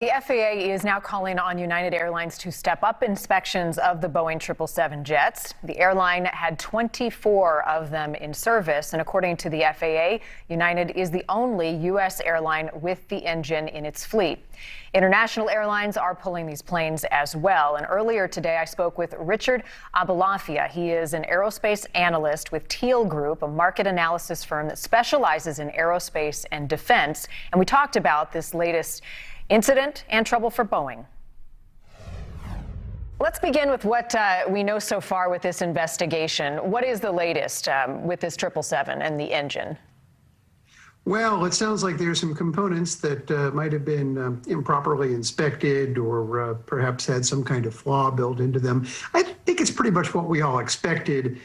The FAA is now calling on United Airlines to step up inspections of the Boeing 777 jets. The airline had 24 of them in service, and according to the FAA, United is the only U.S. airline with the engine in its fleet. International airlines are pulling these planes as well, and earlier today I spoke with Richard Abalafia. He is an aerospace analyst with Teal Group, a market analysis firm that specializes in aerospace and defense, and we talked about this latest incident and trouble for Boeing. Let's begin with what we know so far with this investigation. What is the latest with this 777 and the engine? Well, it sounds like there's some components that might have been improperly inspected or perhaps had some kind of flaw built into them. I think it's pretty much what we all expected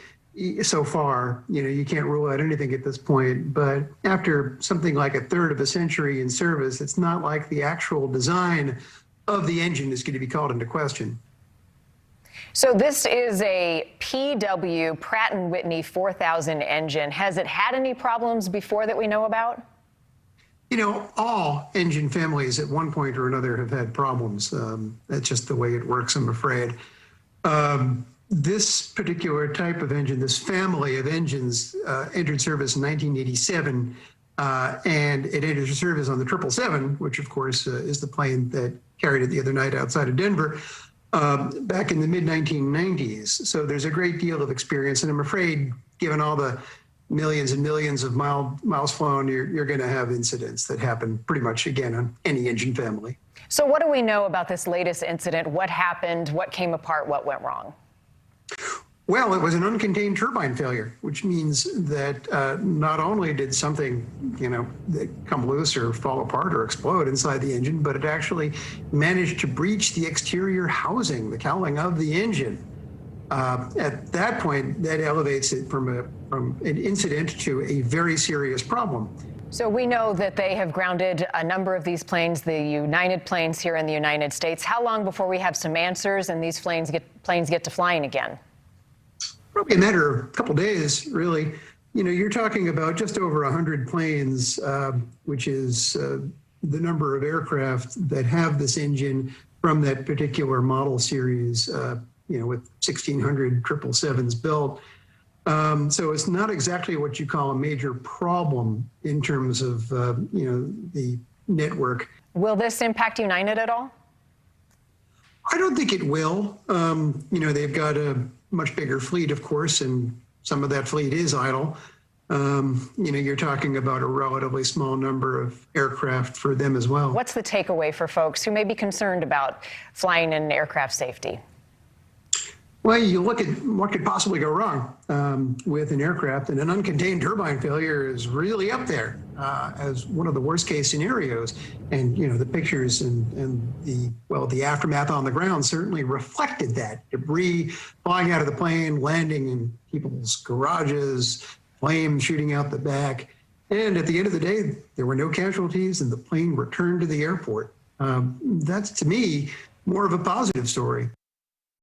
so far. You know, you can't rule out anything at this point, but after something like a third of a century in service, it's not like the actual design of the engine is going to be called into question. So this is a PW Pratt & Whitney 4000 engine. Has it had any problems before that we know about? You know, all engine families at one point or another have had problems. That's just the way it works, I'm afraid. This particular type of engine, this family of engines, entered service in 1987, and it entered service on the 777, which of course is the plane that carried it the other night outside of Denver, back in the mid-1990s. So there's a great deal of experience, and I'm afraid, given all the millions and millions of miles flown, you're going to have incidents that happen pretty much again on any engine family. So what do we know about this latest incident? What happened? What came apart? What went wrong? Well, it was an uncontained turbine failure, which means that not only did something, come loose or fall apart or explode inside the engine, but it actually managed to breach the exterior housing, the cowling of the engine. At that point, that elevates it from an incident to a very serious problem. So we know that they have grounded a number of these planes, the United planes here in the United States. How long before we have some answers and these planes get to flying again? Probably a matter of a couple days, really. You know, you're talking about just over 100 planes, which is the number of aircraft that have this engine from that particular model series, with 1,600 777s built. So it's not exactly what you call a major problem in terms of, the network. Will this impact United at all? I don't think it will. They've got a much bigger fleet, of course, and some of that fleet is idle. You're talking about a relatively small number of aircraft for them as well. What's the takeaway for folks who may be concerned about flying in aircraft safety? Well, you look at what could possibly go wrong with an aircraft, and an uncontained turbine failure is really up there as one of the worst case scenarios. And, the pictures and the aftermath on the ground certainly reflected that. Debris flying out of the plane, landing in people's garages, flames shooting out the back. And at the end of the day, there were no casualties and the plane returned to the airport. That's, to me, more of a positive story.